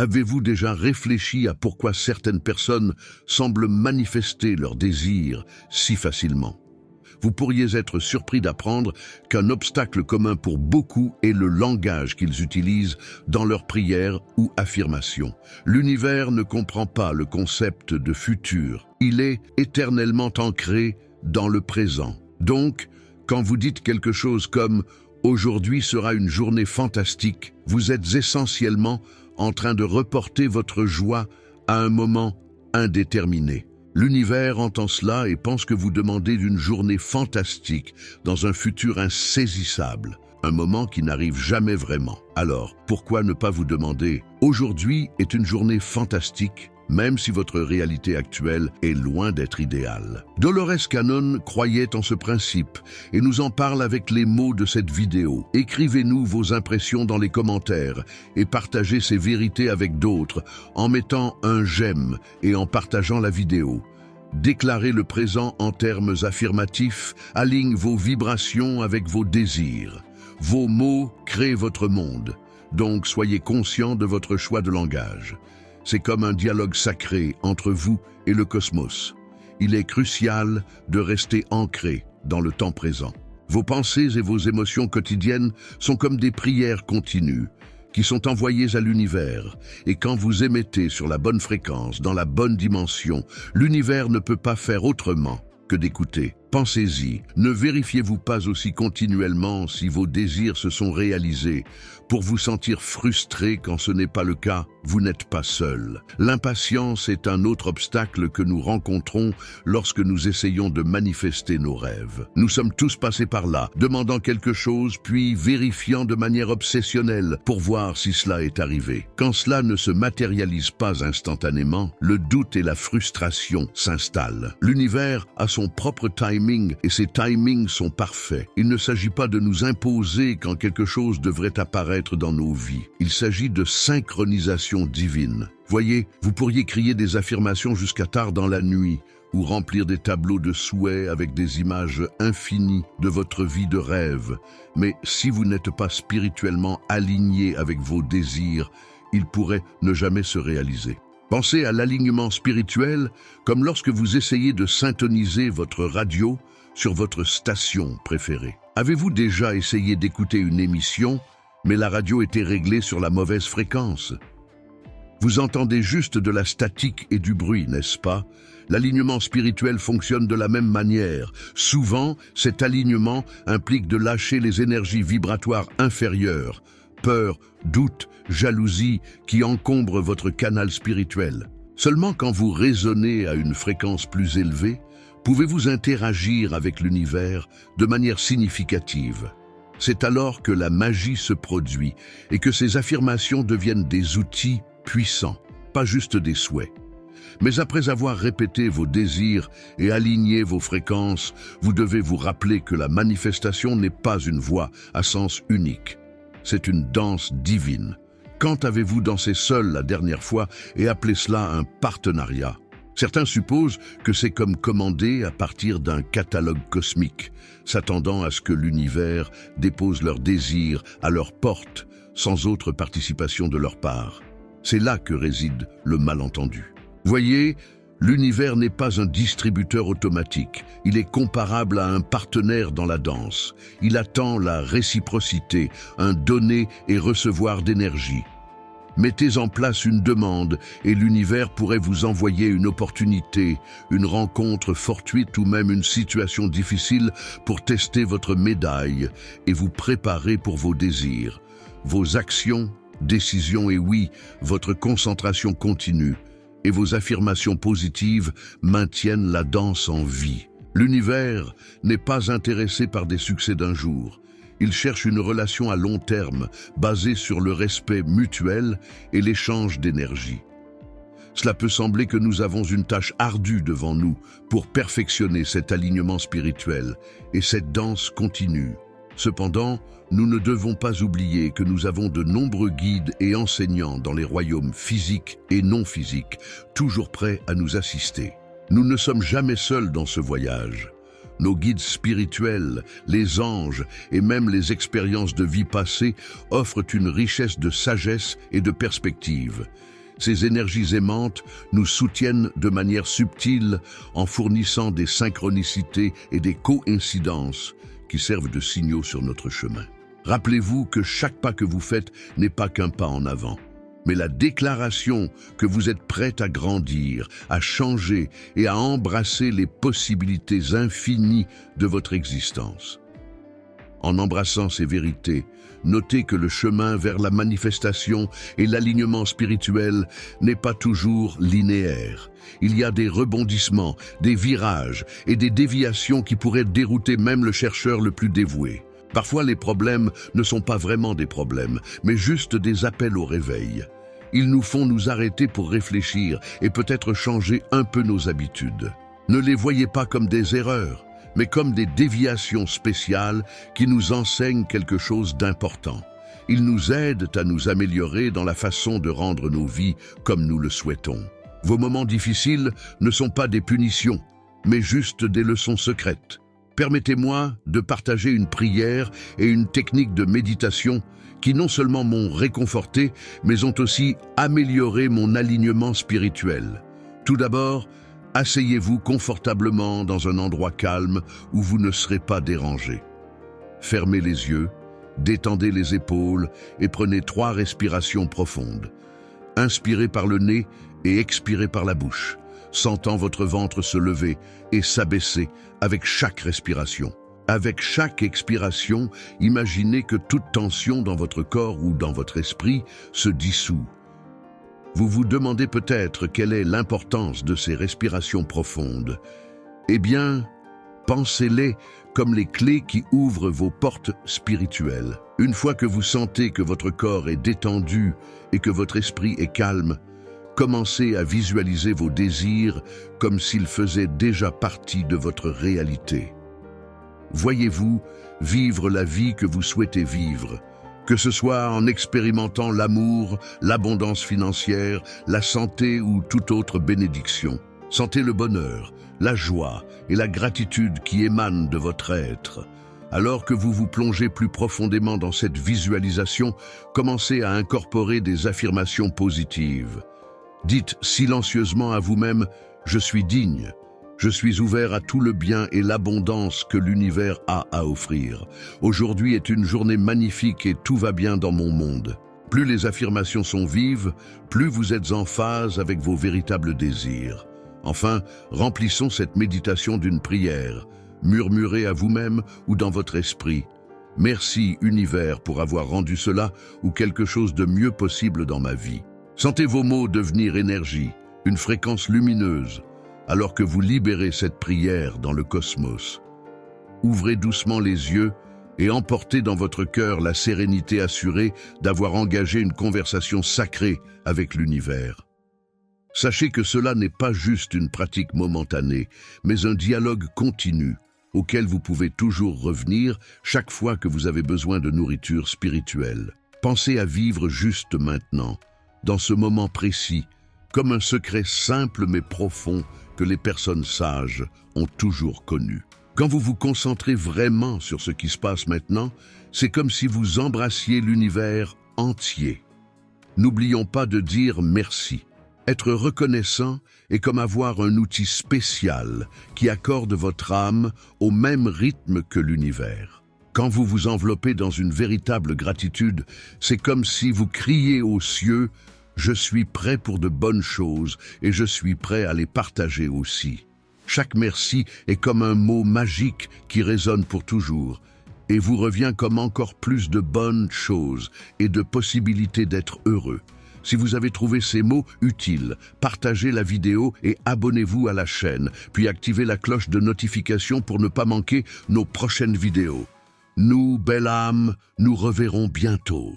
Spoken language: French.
Avez-vous déjà réfléchi à pourquoi certaines personnes semblent manifester leurs désirs si facilement? Vous pourriez être surpris d'apprendre qu'un obstacle commun pour beaucoup est le langage qu'ils utilisent dans leurs prières ou affirmations. L'univers ne comprend pas le concept de futur. Il est éternellement ancré dans le présent. Donc, quand vous dites quelque chose comme « Aujourd'hui sera une journée fantastique », vous êtes essentiellement en train de reporter votre joie à un moment indéterminé. L'univers entend cela et pense que vous demandez d'une journée fantastique dans un futur insaisissable, un moment qui n'arrive jamais vraiment. Alors, pourquoi ne pas vous demander « Aujourd'hui est une journée fantastique », même si votre réalité actuelle est loin d'être idéale. Dolores Cannon croyait en ce principe et nous en parle avec les mots de cette vidéo. Écrivez-nous vos impressions dans les commentaires et partagez ces vérités avec d'autres en mettant un j'aime et en partageant la vidéo. Déclarez le présent en termes affirmatifs, aligne vos vibrations avec vos désirs. Vos mots créent votre monde, donc soyez conscient de votre choix de langage. C'est comme un dialogue sacré entre vous et le cosmos. Il est crucial de rester ancré dans le temps présent. Vos pensées et vos émotions quotidiennes sont comme des prières continues qui sont envoyées à l'univers. Et quand vous émettez sur la bonne fréquence, dans la bonne dimension, l'univers ne peut pas faire autrement que d'écouter. Pensez-y, ne vérifiez-vous pas aussi continuellement si vos désirs se sont réalisés pour vous sentir frustré quand ce n'est pas le cas? Vous n'êtes pas seul. L'impatience est un autre obstacle que nous rencontrons lorsque nous essayons de manifester nos rêves. Nous sommes tous passés par là, demandant quelque chose puis vérifiant de manière obsessionnelle pour voir si cela est arrivé. Quand cela ne se matérialise pas instantanément, le doute et la frustration s'installent. L'univers a son propre timing et ces timings sont parfaits. Il ne s'agit pas de nous imposer quand quelque chose devrait apparaître dans nos vies. Il s'agit de synchronisation divine. Voyez, vous pourriez crier des affirmations jusqu'à tard dans la nuit ou remplir des tableaux de souhaits avec des images infinies de votre vie de rêve. Mais si vous n'êtes pas spirituellement aligné avec vos désirs, ils pourraient ne jamais se réaliser. Pensez à l'alignement spirituel comme lorsque vous essayez de syntoniser votre radio sur votre station préférée. Avez-vous déjà essayé d'écouter une émission, mais la radio était réglée sur la mauvaise fréquence? Vous entendez juste de la statique et du bruit, n'est-ce pas? L'alignement spirituel fonctionne de la même manière. Souvent, cet alignement implique de lâcher les énergies vibratoires inférieures, peur, doute, jalousie qui encombrent votre canal spirituel. Seulement quand vous résonnez à une fréquence plus élevée, pouvez-vous interagir avec l'univers de manière significative. C'est alors que la magie se produit et que ces affirmations deviennent des outils puissants, pas juste des souhaits. Mais après avoir répété vos désirs et aligné vos fréquences, vous devez vous rappeler que la manifestation n'est pas une voie à sens unique. C'est une danse divine. Quand avez-vous dansé seul la dernière fois et appelé cela un partenariat? Certains supposent que c'est comme commander à partir d'un catalogue cosmique, s'attendant à ce que l'univers dépose leurs désirs à leur porte, sans autre participation de leur part. C'est là que réside le malentendu. Voyez, l'univers n'est pas un distributeur automatique. Il est comparable à un partenaire dans la danse. Il attend la réciprocité, un donner et recevoir d'énergie. Mettez en place une demande et l'univers pourrait vous envoyer une opportunité, une rencontre fortuite ou même une situation difficile pour tester votre médaille et vous préparer pour vos désirs. Vos actions, décisions et oui, votre concentration continue et vos affirmations positives maintiennent la danse en vie. L'univers n'est pas intéressé par des succès d'un jour. Il cherche une relation à long terme, basée sur le respect mutuel et l'échange d'énergie. Cela peut sembler que nous avons une tâche ardue devant nous pour perfectionner cet alignement spirituel, et cette danse continue. Cependant, nous ne devons pas oublier que nous avons de nombreux guides et enseignants dans les royaumes physiques et non physiques, toujours prêts à nous assister. Nous ne sommes jamais seuls dans ce voyage. Nos guides spirituels, les anges et même les expériences de vie passée offrent une richesse de sagesse et de perspective. Ces énergies aimantes nous soutiennent de manière subtile en fournissant des synchronicités et des coïncidences qui servent de signaux sur notre chemin. Rappelez-vous que chaque pas que vous faites n'est pas qu'un pas en avant, mais la déclaration que vous êtes prêt à grandir, à changer et à embrasser les possibilités infinies de votre existence. En embrassant ces vérités, notez que le chemin vers la manifestation et l'alignement spirituel n'est pas toujours linéaire. Il y a des rebondissements, des virages et des déviations qui pourraient dérouter même le chercheur le plus dévoué. Parfois, les problèmes ne sont pas vraiment des problèmes, mais juste des appels au réveil. Ils nous font nous arrêter pour réfléchir et peut-être changer un peu nos habitudes. Ne les voyez pas comme des erreurs, mais comme des déviations spéciales qui nous enseignent quelque chose d'important. Ils nous aident à nous améliorer dans la façon de rendre nos vies comme nous le souhaitons. Vos moments difficiles ne sont pas des punitions, mais juste des leçons secrètes. Permettez-moi de partager une prière et une technique de méditation qui non seulement m'ont réconforté, mais ont aussi amélioré mon alignement spirituel. Tout d'abord, asseyez-vous confortablement dans un endroit calme où vous ne serez pas dérangé. Fermez les yeux, détendez les épaules et prenez 3 respirations profondes. Inspirez par le nez et expirez par la bouche, sentant votre ventre se lever et s'abaisser avec chaque respiration. Avec chaque expiration, imaginez que toute tension dans votre corps ou dans votre esprit se dissout. Vous vous demandez peut-être quelle est l'importance de ces respirations profondes. Eh bien, pensez-les comme les clés qui ouvrent vos portes spirituelles. Une fois que vous sentez que votre corps est détendu et que votre esprit est calme, commencez à visualiser vos désirs comme s'ils faisaient déjà partie de votre réalité. Voyez-vous vivre la vie que vous souhaitez vivre, que ce soit en expérimentant l'amour, l'abondance financière, la santé ou toute autre bénédiction. Sentez le bonheur, la joie et la gratitude qui émanent de votre être. Alors que vous vous plongez plus profondément dans cette visualisation, commencez à incorporer des affirmations positives. Dites silencieusement à vous-même « Je suis digne ». Je suis ouvert à tout le bien et l'abondance que l'univers a à offrir. Aujourd'hui est une journée magnifique et tout va bien dans mon monde. Plus les affirmations sont vives, plus vous êtes en phase avec vos véritables désirs. Enfin, remplissons cette méditation d'une prière. Murmurez à vous-même ou dans votre esprit. Merci, univers, pour avoir rendu cela ou quelque chose de mieux possible dans ma vie. Sentez vos mots devenir énergie, une fréquence lumineuse, alors que vous libérez cette prière dans le cosmos. Ouvrez doucement les yeux et emportez dans votre cœur la sérénité assurée d'avoir engagé une conversation sacrée avec l'univers. Sachez que cela n'est pas juste une pratique momentanée, mais un dialogue continu auquel vous pouvez toujours revenir chaque fois que vous avez besoin de nourriture spirituelle. Pensez à vivre juste maintenant, dans ce moment précis, comme un secret simple mais profond que les personnes sages ont toujours connu. Quand vous vous concentrez vraiment sur ce qui se passe maintenant, c'est comme si vous embrassiez l'univers entier. N'oublions pas de dire merci. Être reconnaissant est comme avoir un outil spécial qui accorde votre âme au même rythme que l'univers. Quand vous vous enveloppez dans une véritable gratitude, c'est comme si vous criez aux cieux « Je suis prêt pour de bonnes choses et je suis prêt à les partager aussi ». Chaque merci est comme un mot magique qui résonne pour toujours et vous revient comme encore plus de bonnes choses et de possibilités d'être heureux. Si vous avez trouvé ces mots utiles, partagez la vidéo et abonnez-vous à la chaîne, puis activez la cloche de notification pour ne pas manquer nos prochaines vidéos. Nous, belle âme, nous reverrons bientôt.